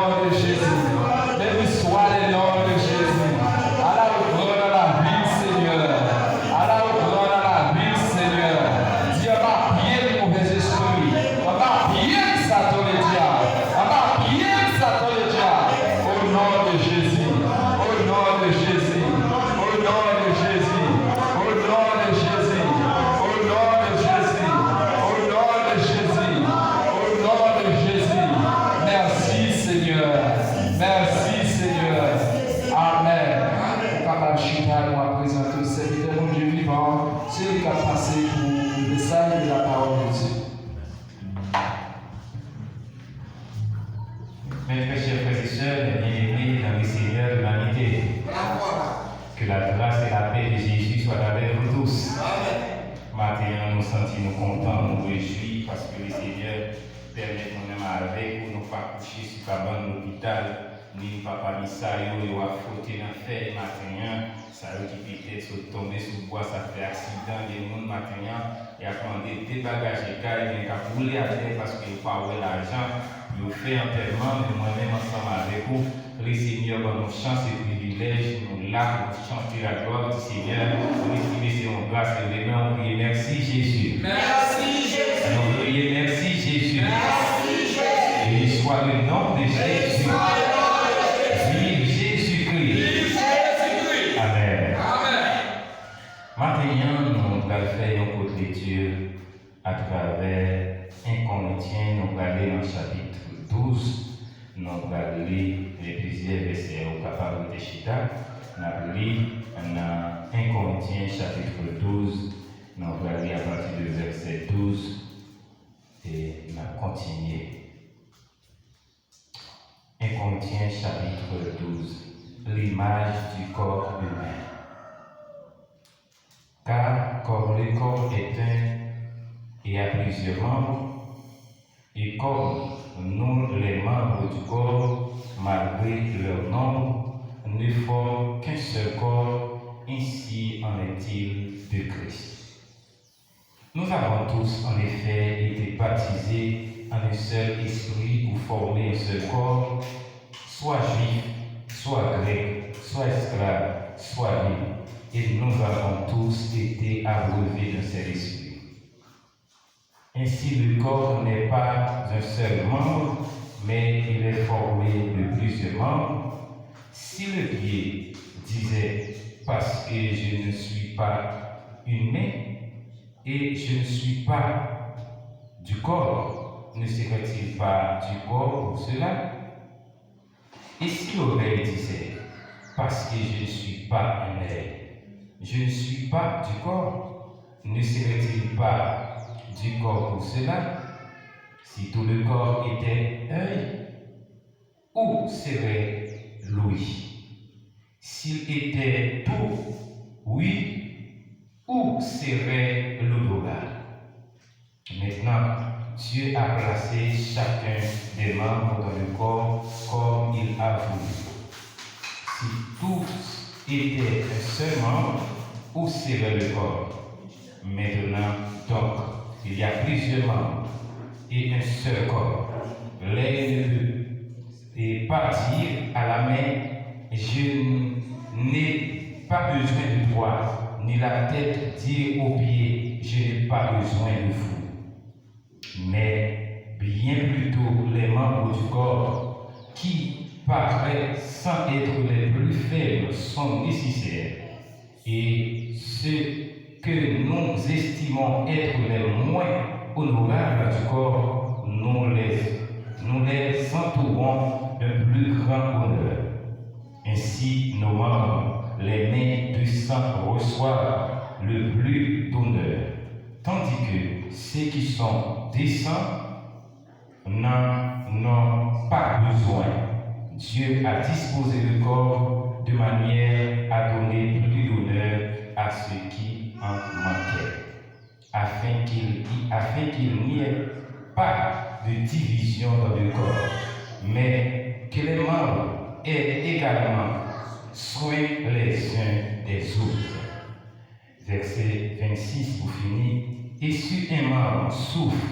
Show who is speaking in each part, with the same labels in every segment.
Speaker 1: nom de Jésus. Béni soit le nom de Jésus. À la gloire à la vie, Seigneur. À la gloire à la vie, Seigneur. Dieu va bien le mauvais esprit. On va bien Satan le diable. On va bien Satan le diable. Au nom de Jésus. Au nom de Jésus. Au nom de Jésus. Au nom de Jésus. Au nom de Jésus. Au nom de Jésus. Au nom de Jésus. Merci Seigneur. Merci Seigneur. Amen. Papa Chita nous a présenté le serviteur de Dieu vivant. C'est lui qui a passé pour le message de la parole de Dieu.
Speaker 2: Mes très chers frères et sœurs, bien-aimés dans le Seigneur de l'humanité, que la grâce et la paix de Jésus soient avec vous tous. Maintenant, nous sentons contents, nous réjouis parce que le Seigneur permet qu'on aime avec nous, nous pas coucher sur la bande de l'hôpital, ni papa ni ça, et on a frotté dans le fer matin, ça qui peut-être tomber sous le bois, ça fait accident, des gens matin, et a demandé des bagages et cas, et a roulé à terre parce qu'il n'y a pas l'argent. Nous faisons enterrement, mais moi-même ensemble avec vous, le Seigneur va nous chance et privilège, nous là pour chanter la gloire du Seigneur, nous exprimer son grâce et les mains, on prie merci Jésus.
Speaker 3: Merci Jésus.
Speaker 2: On prie merci Jésus.
Speaker 3: Merci Jésus.
Speaker 2: Et soit le nom de Jésus. Vive Jésus-Christ. Amen. Maintenant, nous allons faire un côté de Dieu à travers 1 Corinthiens, nous allons aller dans le chapitre 12, nous allons lire les plusieurs versets au capable de Chita. Nous allons lire dans 1 Corinthiens chapitre 12, nous allons lire à partir du verset 12 et nous allons continuer. 1 Corinthiens chapitre 12, l'image du corps humain. Car comme le corps est un et a plusieurs membres, et comme nous, les membres du corps, malgré leur nombre, ne forment qu'un seul corps, ainsi en est-il de Christ. Nous avons tous, en effet, été baptisés en un seul esprit pour former un seul corps, soit juif, soit grec, soit esclave, soit libre, et nous avons tous été abreuvés d'un seul esprit. Ainsi, le corps n'est pas un seul membre, mais il est formé de plusieurs membres. Si le pied disait « parce que je ne suis pas une main et je ne suis pas du corps », ne serait-il pas du corps pour cela? Et si l'oreille disait « parce que je ne suis pas un œil, je ne suis pas du corps », ne serait-il pas du corps pour cela? Si tout le corps était œil, où serait l'ouïe? S'il était tout, oui, où serait l'odorat? Maintenant, Dieu a placé chacun des membres dans le corps comme il a voulu. Si tous étaient un seul membre, où serait le corps? Maintenant, donc, il y a plusieurs membres et un seul corps. L'œil ne peut pas dire à la main, je n'ai pas besoin de toi, ni la tête dire aux pieds, je n'ai pas besoin de vous. Mais bien plutôt les membres du corps qui paraissent sans être les plus faibles sont nécessaires, et ceux que nous estimons être les moins honorables du corps, nous les entourons d'un plus grand honneur. Ainsi, nos membres, les mains puissants, reçoivent le plus d'honneur, tandis que ceux qui sont décents n'en ont pas besoin. Dieu a disposé le corps de manière à donner plus d'honneur à ceux qui en manquaient, afin qu'il n'y ait pas de division dans le corps, mais que les membres aient également soin les uns des autres. Verset 26 pour finir. Et si un membre souffre,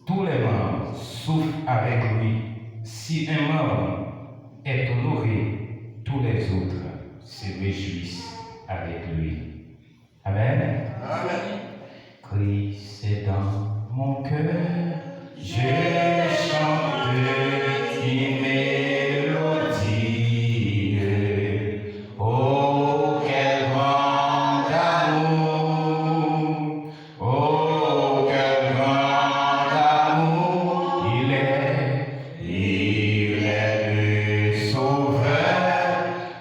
Speaker 2: tous les membres souffrent avec lui. si un membre est honoré, tous les autres se réjouissent avec lui. Amen.
Speaker 3: Amen.
Speaker 2: Christ est dans mon cœur, je chante une mélodie. Oh, quel grand amour! Oh, quel grand amour! Il est le sauveur,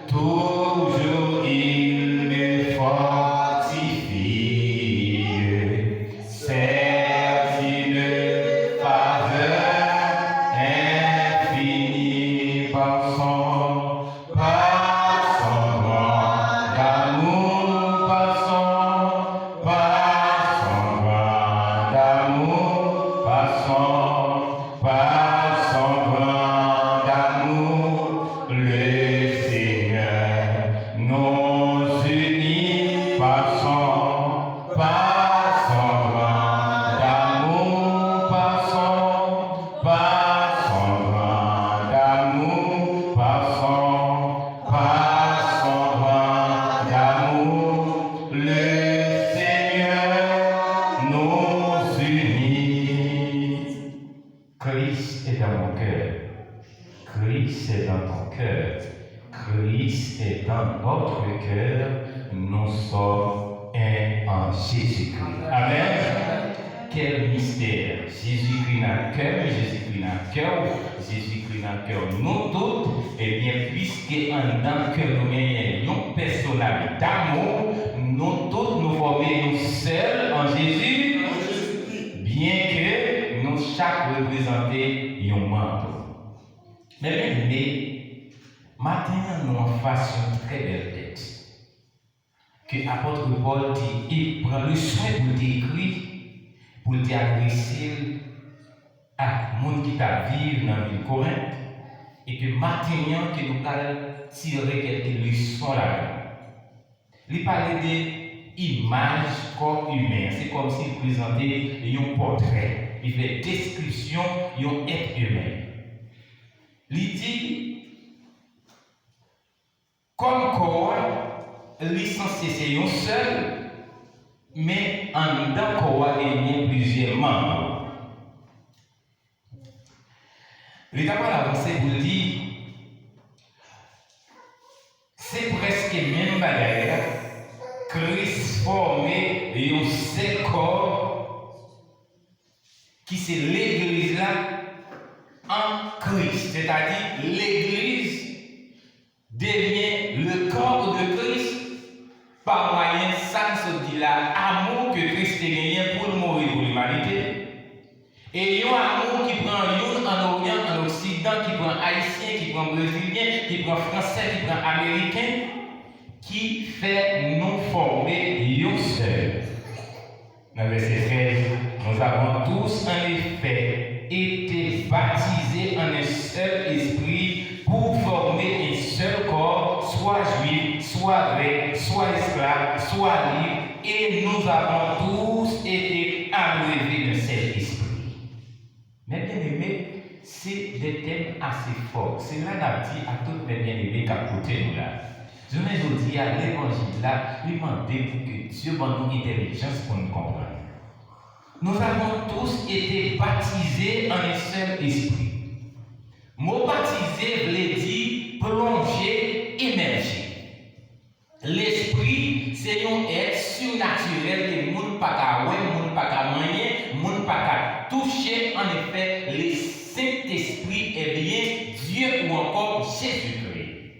Speaker 2: toujours il me fortifie. C'est une faveur infinie par son grand amour, par son grand amour, par son grand amour, le Seigneur nous unit par son grand amour, par son grand amour, par son grand amour, le Seigneur nous unit. Christ est dans mon cœur, Christ est dans ton cœur, Christ est dans notre cœur, nous sommes un en Jésus-Christ. Amen. Quel mystère! Jésus-Christ dans le cœur, Jésus-Christ dans le cœur, Jésus-Christ dans le cœur, nous tous, et bien, puisque dans le cœur nous avons une personnalité d'amour, nous tous nous formons seuls en Jésus, bien que nous chaque représenté un membre. Mais maintenant, nous en faisons une très belle tête. Que l'apôtre Paul dit, il prend le soin pour t'écrire, pour t'adresser à monde qui t'a vécu dans la ville de Corinthe, et que maintenant, que nous allons tirer quelques leçons là-dedans. Il parlait d'image corps humain. C'est comme s'il présentait un portrait. Il fait description d'un être humain. Il dit, comme corps, licencié c'est un seul, mais en dedans corps, il y a plusieurs membres. L'État va avancer pour dire, c'est presque même bagaille. Christ formé un seul corps qui c'est l'église là en Christ, c'est-à-dire l'église devient le corps de Christ par moyen ça se dit là amour que Christ a gagné pour mourir pour l'humanité et un amour qui prend en Orient, en Occident, qui prend haïtien, qui prend brésilien, qui prend français, qui prend américain, qui fait nous former un seul. Dans le verset 13, nous avons tous en effet été baptisés en un seul esprit pour former un seul corps, soit juif, soit grec, soit esclave, soit libre, et nous avons tous été abreuvés d'un seul esprit. Mais bien aimés, c'est des thèmes assez forts. C'est là qu'on a dit à tous mes bien-aimés qu'à côté nous là. Je me dis à l'évangile là, lui demander pour que Dieu donne nous intelligence pour nous comprendre. Nous avons tous été baptisés en un seul esprit. Mot baptisé veut dire plonger, immerger. L'esprit, c'est un être surnaturel que nous ne pouvons pas voir, nous ne pouvons pas manier, nous ne pouvons pas toucher. En effet, le Saint-Esprit est bien Dieu ou encore Jésus-Christ.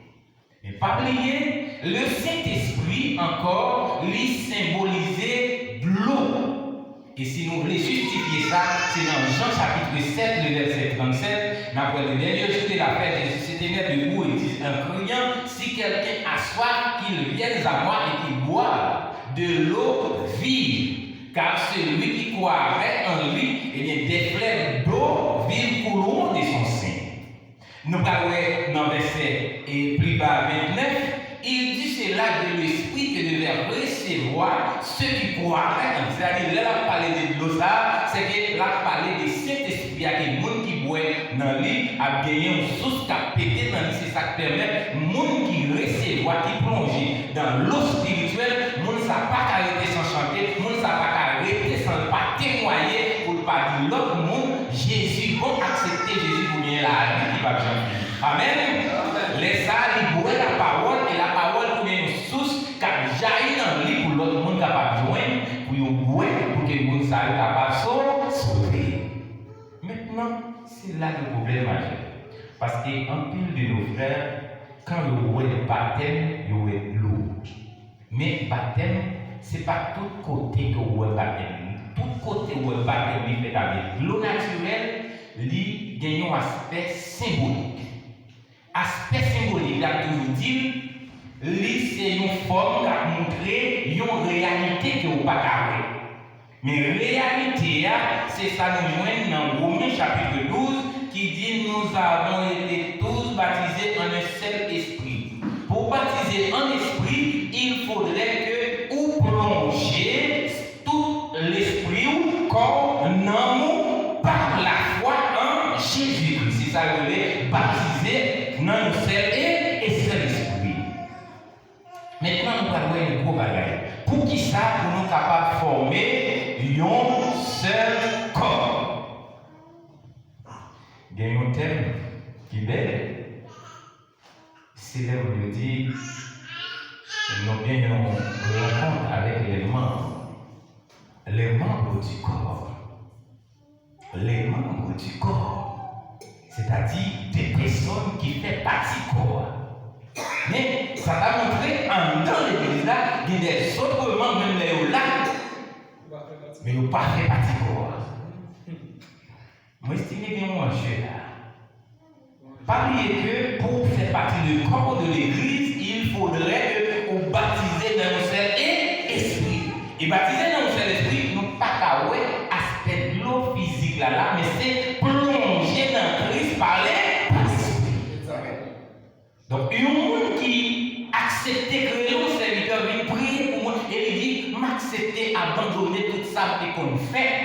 Speaker 2: Mais pas oublier, le Saint-Esprit encore, lui symbolisait de l'eau. Et si nous voulons justifier ça, c'est dans Jean chapitre 7, le verset 37, dans le dernier jour de la fête, Jésus s'était mis debout et dit en criant, si quelqu'un a soif, qu'il vienne à moi et qu'il boive de l'eau vive. Car celui qui croirait en lui, eh bien, des fleuves d'eau vive couleront de son sein. Nous parlons dans le verset et plus bas 29, il dit c'est là de l'esprit que devait recevoir ceux qui croiraient. C'est-à-dire, là, on parle de l'eau, c'est que là, on parle de Saint-Esprit, il y a des gens qui boivent dans lui, a gagné une source qui a pété dans lui, c'est ça qui permet, monde qui recevoir, qui plonge dans l'eau spirituelle, monde ça pas arrêter sans chanter, monde ça pas arrêter sans pas témoigner pour pas dire l'autre monde, Jésus, bon accepter Jésus pour bien la vie qui va bien. Amen. Les ça, il boit la parole et la parole pour une source qui a jailli dans lui pour l'autre monde capable de joindre, pour que le monde soit capable de sauver. Maintenant, c'est là le problème majeur. Parce qu'en pile de nos frères, quand le roi est baptême, il y a l'eau. Mais baptême, ce n'est pas tout côté que vous avez baptême. Tout côté où vous baptême, il fait avec l'eau naturelle, il gagne un aspect symbolique. Aspect symbolique, il a toujours dit, c'est une forme qui a montré une réalité que vous n'avez pas carré. Mais réalité, c'est ça nous joigne dans Romains chapitre 12 qui dit nous avons été tous baptisés en un seul esprit. Pour baptiser en esprit, il faudrait que vous plongiez tout l'esprit ou corps en amour par la foi en Jésus-Christ. C'est ça que vous voulez baptiser dans un seul et seul esprit. Maintenant, nous allons voir un gros bagage. Pour qui ça, pour nous capables de former un seul corps. Il y a un thème qui est belle. C'est là où il dit nous avons bien une rencontre avec les membres du corps. Les membres du corps. C'est-à-dire des personnes qui font partie du corps. Mais ça va montrer dans l'église là, il y a des autres membres, même les là, mais ils n'ont pas fait partie de quoi. Moi, je estime bien mon jeu là. Pas oublier que pour faire partie du corps de l'église, il faudrait que vous baptisez dans le seul esprit. Et baptiser dans le seul esprit, nous pas qu'à aspect de l'eau physique là, mais c'est plonger dans Christ par l'esprit. Donc, il y a un monde qui accepte que le serviteur vienne prier pour moi et il dit m'accepter, abandonner tout ça qu'on fait.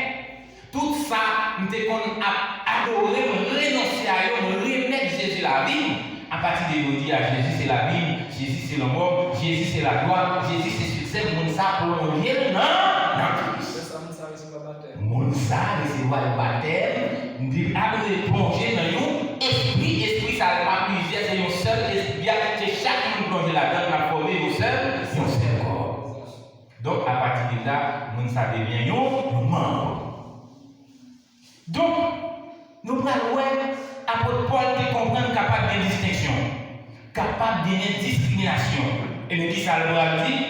Speaker 2: Tout ça, nous qu'on adorer, renoncer à eux, remettre Jésus la vie. À partir de nous dire Jésus c'est la vie, Jésus c'est le mort, Jésus c'est la gloire, Jésus c'est succès, mon ça prolonger non. Mon ça recevoir le baptême, nous dit après plonger dans nous, esprit ça va plusieurs, c'est un seul esprit, c'est chaque monde plonger là-dedans, on a formé un seul corps. Donc à partir de là, mon ça devient un membre. Donc, nous allons voir apôtre Paul qui comprend capable de distinction, capable de discrimination. Et nous dit ça le dit.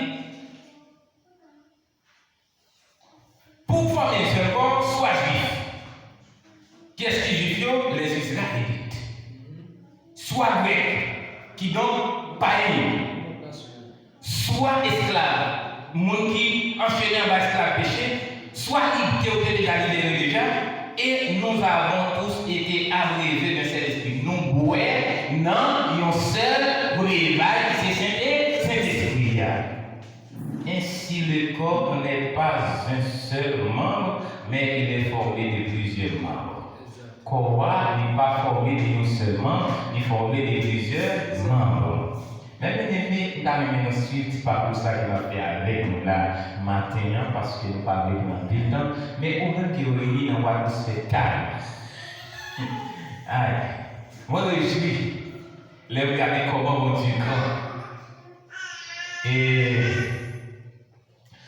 Speaker 2: Pour former un seul corps, soit juif. Qu'est-ce qui juif? Les Israélites. Soit grec, qui donc païen. Soit esclave, monde qui enchaîné en bas esclave péché. Soit libre qui ont déjà libéré déjà. Et nous avons tous été abreuvés d'un seul esprit. Nous bois dans un seul breuvage qui c'est Saint-Esprit. Ainsi, le corps n'est pas un seul membre, mais il est formé de plusieurs membres. Le corps n'est pas formé d'un seul membre, il est formé de plusieurs membres. Mais nous avons suivi pas pour ça qu'il va faire avec nous là matin parce que nous parlons dans le temps, mais au moins qu'il réunit dans l'atmosphère calme. Aïe, moi je suis, les regarder comment mon Dieu grand. Et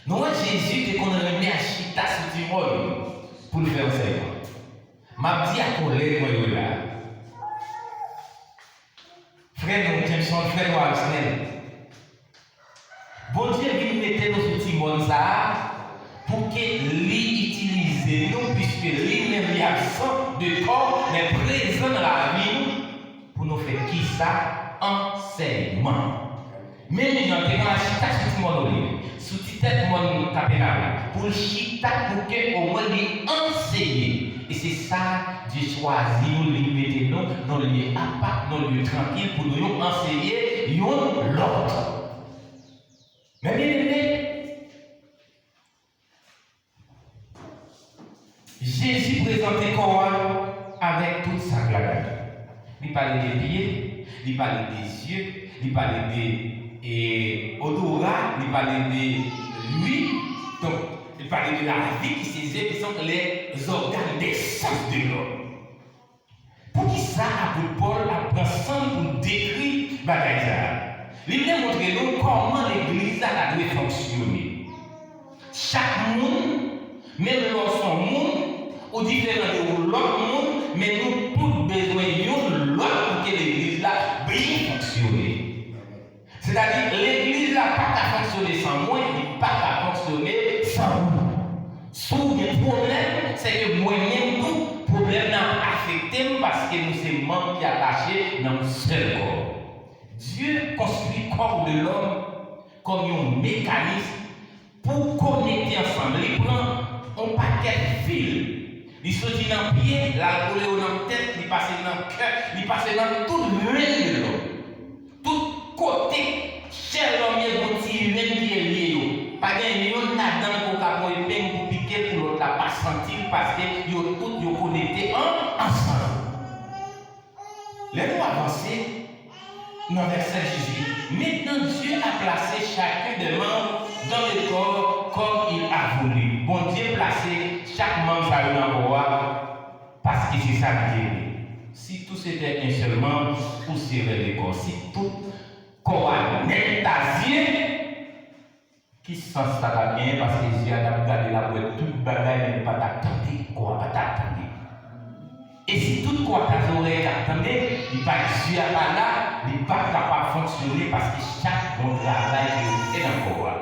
Speaker 2: nous Jésus qu'on a remis à Chita sur Timor pour le faire enseignement. M'a dit à collègue moi là. Frère nous Jameson, frère nous Arsenal. Bon Dieu vient mettre nos petits monde ça pour que lui utilise nous puisque lui même est absent de corps mais présent dans la vie pour nous faire qui ça enseignement. Même nous avons la chita sur tout le monde sous tête monde capénal pour chita pour que au moins lui enseigner. Et c'est ça, Dieu choisit nous, lui mettez nous dans le lieu à part, dans le lieu tranquille pour nous enseigner l'autre. Mais bien aimé, Jésus présentait corps à avec toute sa glade. Il parlait des pieds, il parlait des yeux, il parlait des odorats, il parlait de lui. Donc, il parlait de la vie qui s'exerce, qui sont les organes d'essence de l'homme. Pour qui ça, apôtre Paul a ensemble pour décrire bagaille ça. Il vient montrer nous comment l'église a dû fonctionner. Chaque monde, même lorsqu'on monde, ou différent de l'autre monde, mais nous tous besoin de l'autre pour que l'église là bien fonctionner. C'est-à-dire l'église là pas qu'à fonctionner sans moi, il n'est pas qu'à fonctionner sans vous. Si vous avez un problème, c'est que moi-même tout problème n'a affecté parce que nous sommes membres qui sont attachés dans un seul corps. Dieu construit le corps de l'homme comme un mécanisme pour connecter ensemble. Il prend un paquet de fils. Il sortit dans le pied, la coulée dans la tête, il passe dans le cœur, il passe dans tout le règne de l'homme. Tout côté, cher l'homme, il y a un petit règne qui est lié. Pas de lion là-dedans pour capter une peine pour piquer pour l'autre, pas sentir parce que ils tous connectés ensemble. Laissez-nous avancer dans le verset 18. Maintenant, Dieu a placé chacun des membres dans le corps comme il a voulu. Bon Dieu a placé chaque membre dans le corps parce que c'est ça qui est. Si tout c'était un seul membre, tout serait le corps. Si tout corps n'est pas Dieu, qui sens ça va bien parce que Dieu a regardé la boîte, toute bagaille n'est pas d'attendre, quoi, pas d'attendre. Et si tout quoi ta oreille attendait, il pas Dieu pas là, il n'est pas capable de fonctionner parce que chaque bon travail est dans le corps.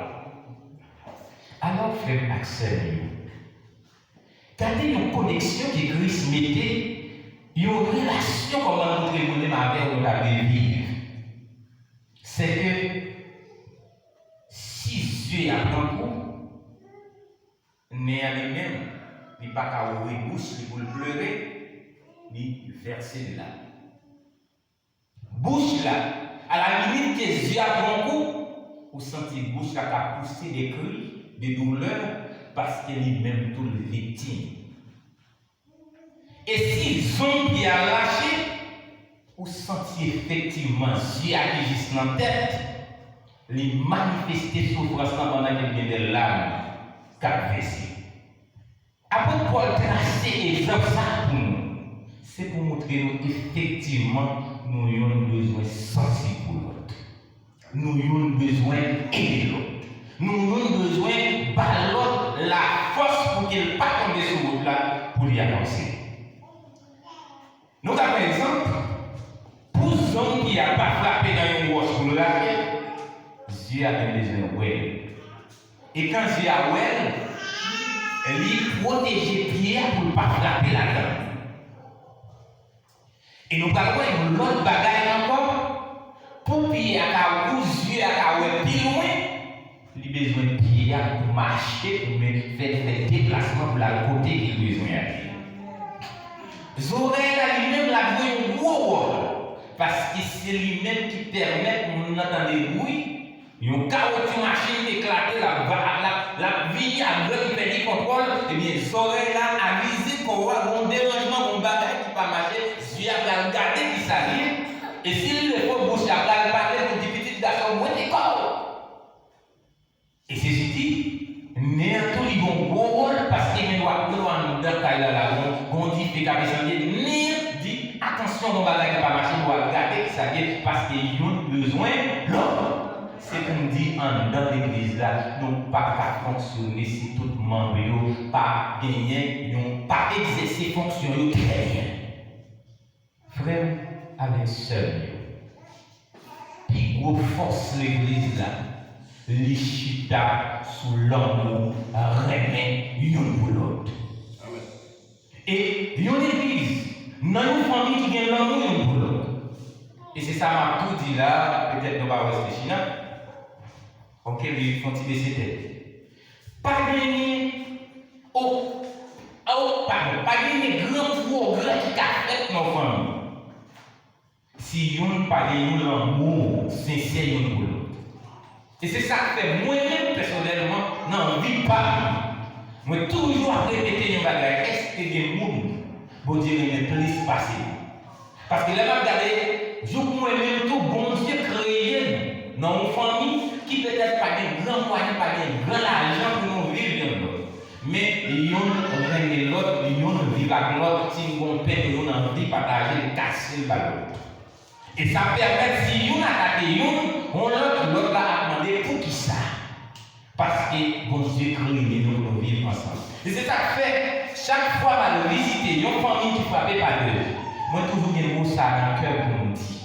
Speaker 2: Alors, frère Axel, gardez une connexion que Christ mettait, une relation comme on nous demande avec la vivre. C'est que si Dieu a un coup, né à lui-même, il n'est pas qu'à ouvrir la bouche pour le pleurer. Ni verser là. Bouche là, à la limite que Dieu a bon coup, vous sentez bouche là qui a poussé des cris, des douleurs, parce qu'elle est même tout le victime. Et si zone qui a lâché, vous sentez effectivement Dieu a juste dans la tête, les manifester souffrance pendant qu'il y a des larmes qui a versé. Après Paul tracer exemple ça pour nous. C'est pour montrer nous qu'effectivement, nous avons besoin de sentir pour l'autre. Nous avons besoin d'aider l'autre. Nous avons besoin de l'autre la force pour qu'il ne pas tomber sur l'autre là pour y avancer. Nous avons un exemple. Pour l'homme qui n'a pas frappé dans une roche pour le laver, Dieu a besoin de well. Et quand Dieu a well, il protège Pierre pour ne pas frapper la dent. Et nous avons l'autre bagaille encore, pour pied à la yeux à la plus loin, il a besoin de pied pour marcher, pour faire des déplacements pour la côté qu'il a besoin d'aller. Zorel a lui-même la joué un gros rôle, parce que c'est lui-même qui permet de nous entendre des bruits, une carotte machine éclatée, la vie à l'heure qui perd le contrôle, et bien Zorel a visé qu'on voit un dérangement, un bagaille qui ne va pas marcher. Dieu a regardé qui s'arrive, et s'il le faut boucher, il a parlé pour des petites garçons, moi t'es corps. Et c'est dit, n'importe qui a un gros rôle, parce qu'il doit nous dans le cas là, on dit, fait qu'à dit, attention, on va pas marcher, on va regarder qui s'arrive, parce qu'ils ont besoin de l'homme. C'est qu'on dit en dans l'église là, non pas qu'à fonctionner si tout le monde n'a pas gagné, n'ont pas exercé fonction très bien. Frère, avec seul, qui gros force l'église là, les chita sous l'amour, remet une pour l'autre. Et une église, dans une famille qui a l'amour une pour l'autre. Et c'est ça m'a tout dit là, peut-être nous va réfléchir là. Ok, lui font c'était. Pas gagner, pas gagner grand progrès qui a fait nos familles. Si on ne parle pas l'amour sincère pour l'autre. Et c'est ça que fait moi-même personnellement, non, vie pas. Moi toujours répéter une bagaille, est-ce que des gens bon Dieu est plus passé. Parce que là, regardez, je vois même tout bon Dieu créé dans une famille qui peut-être pas de grands moyens, pas de grand argent pour nous vivre. Mais ils ont régné l'autre, ils ont vécu avec l'autre, si nous père, ils ont envie de partager, de casser le ballon. Et ça permet, si nous attaquons, on l'autre l'a demandé pour qui ça? Parce que bon Dieu créé nous vivre ensemble. Et c'est ça que fait, chaque fois que je visite une famille qui frappe par Dieu, moi toujours bien ça dans le cœur pour nous dire.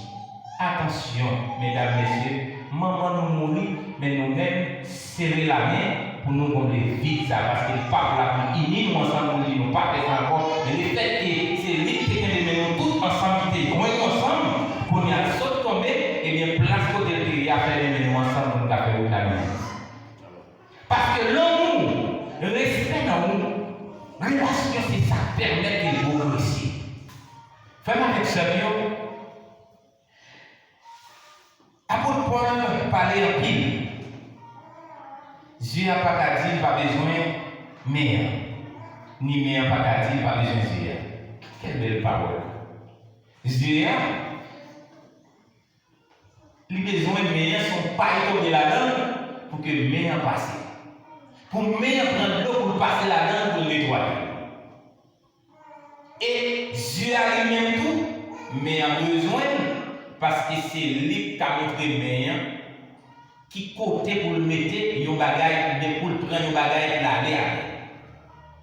Speaker 2: Attention, mesdames, messieurs, maman nous mourit, mais nous-mêmes serrer la main pour nous combler vite ça, parce que le pape là, il unit nous ensemble, nous ne pas faire encore, mais le fait que c'est lui qui est nous tous ensemble, qui est ensemble, pour nous aller sauter tomber, et bien place côté le pays à faire les nous ensemble, nous faire la main. Parce que l'amour, le respect dans nous, relation, c'est ça qui permet de vous réussir. Fais-moi avec ce bio. Apôtre Paul parlait en pile. Dieu n'a pas qu'à dire, pas besoin de mère. Ni mère pas qu'à dire, pas besoin de Dieu. Quelle belle parole. Dieu a les besoins de mère sont pas étonnés là-dedans pour que mère passe. Pour mère prendre l'eau pour passer là-dedans pour le nettoyer. Et Dieu a lui-même tout, mais a besoin, parce que c'est lui qui a montré mère, qui côté pour le mettre, yon bagay, pour le prendre yon bagay pour l'aller avec.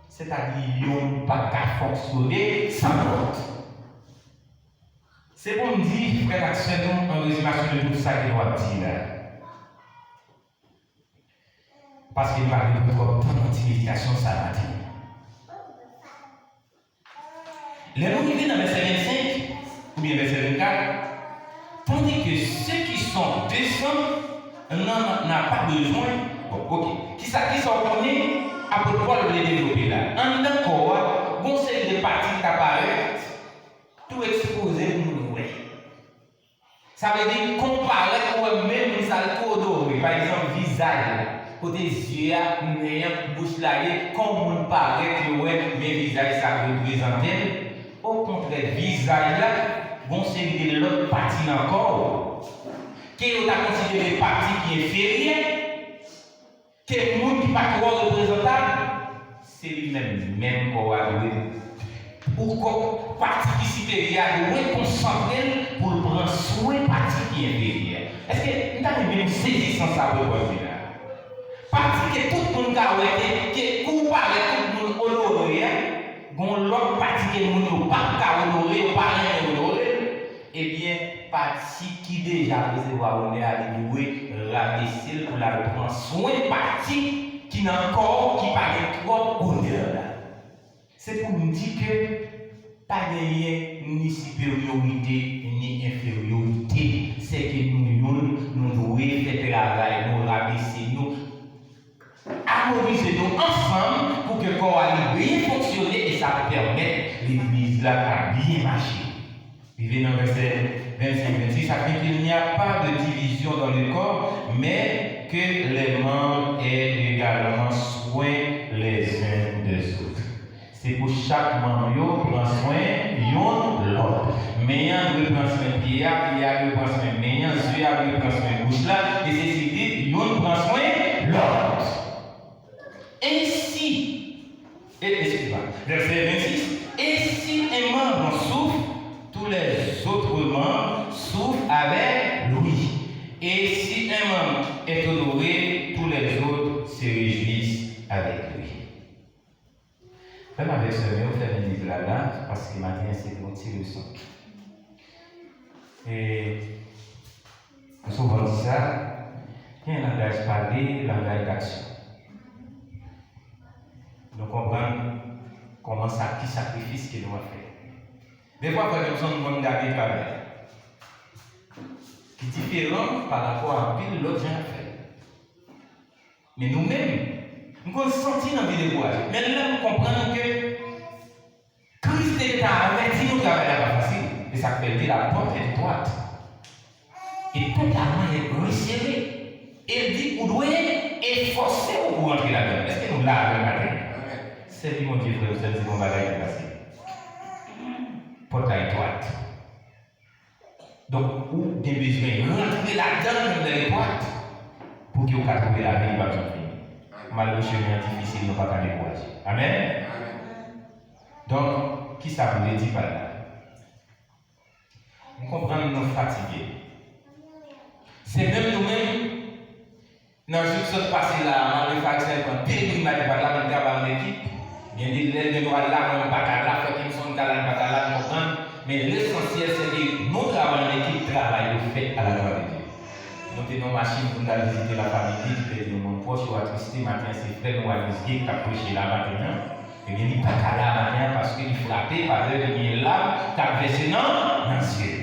Speaker 2: C'est-à-dire, yon pas qu'à fonctionner sans l'autre. C'est pour me dire, frère, actionne en résumation de tout ça qu'il doit dire là. Parce qu'il va de votre identification, ça va dire. Les mots qui viennent dans verset 25, ou bien verset 24, tandis que ceux qui sont descendus n'ont pas besoin. Bon, ok. Qui sont connus, après quoi le développer là? En tant qu'au bon, c'est des parties qui apparaissent, tout exposé pour nous. Ça veut dire comparer ou même ça le doré. Par exemple, visage. Côté yeux, nez, bouche là, comme on paraît que mes visages ça représente. Au contraire, visage là, bon c'est de l'autre partie encore. Qui on a considéré partie qui est inférieure, qui est le monde qui n'est pas trop représentable, c'est lui-même qu'on va jouer. Ou qu'on participe à jouer, concentrer pour prendre soin de partie qui est inférieure. Est-ce que nous avons même saisi sans savoir quoi dire? Partie que tout le monde a oué, qui comparé tout le monde honoré, bon l'autre partie que le monde n'a pas honoré, pas honoré, eh bien, partie qui déjà recevoir honneur à lui, rabaisser pour la prendre soin, partie qui n'a encore, qui paraît trop honneur là. C'est pour nous dire que pas gagner ni supériorité ni infériorité. C'est que nous devons faire travail, nous rabaisser, nous harmoniser nous ensemble pour que le corps aille bien fonctionner et ça permet l'église là à bien marcher. Vivez dans le verset 25-26, ça fait qu'il n'y a pas de division dans le corps, mais que les membres aient également soin les uns des autres. C'est pour chaque membre, prend soin de l'autre. Meilleur de prendre soin de pied, Pierre de prendre soin de meilleur, Dieu de prendre soin de bouche là, et c'est dit, yon prend soin de l'autre. Ainsi, excusez-moi, verset 26, et si un membre souffre, tous les autres membres souffrent avec lui. Et si un membre est honoré, tous les autres se réjouissent avec lui. Faites avec ce mot, faites un livre là, parce que maintenant c'est une petite leçon. Et souvent dit ça, il y a un langage parlé, un langage d'action. Nous comprenons comment ça, qui sacrifice qu'il doit faire. Des fois, par exemple, nous avons gardé travail qui est différent par rapport à pile l'autre gens fait. Mais nous-mêmes, nous avons senti dans la vie de courage. Mais là, nous comprenons que Christ est averti nous travailler pas facile. Et ça fait la porte est droite. Et tout la main est resserrée. Il dit, vous devez efforcer pour rentrer là-dedans. Est-ce que nous l'avons le matin? C'est mon Dieu, frère, c'est mon bagage de passer. porte étroite. Donc, ou des besoins rentrer là-dedans dans les boîtes pour que vous puissiez trouver la vie, pas besoin de malgré chemin difficile, nous ne pouvons pas décourager. Amen. Donc, qui ça vous dit par là? Nous comprenons nous fatigués. C'est même nous-mêmes, dans le jour de passer là, on va faire un pays, on va là, on travaille en équipe. Il y a des lèvres de droit là, on va pas là, faut qu'ils sont là, comprendre. Mais l'essentiel, c'est que nous travaillons en équipe, travail fait à la gloire de Dieu. Nous tenons machine pour nous visiter la famille, qui est mon proche ou attristé, matin, c'est frère, nous allons qui a prêché là matin. Et bien, il n'y a pas là matin parce qu'il est frappé par l'heure, il est là, qui a versé dans les yeux.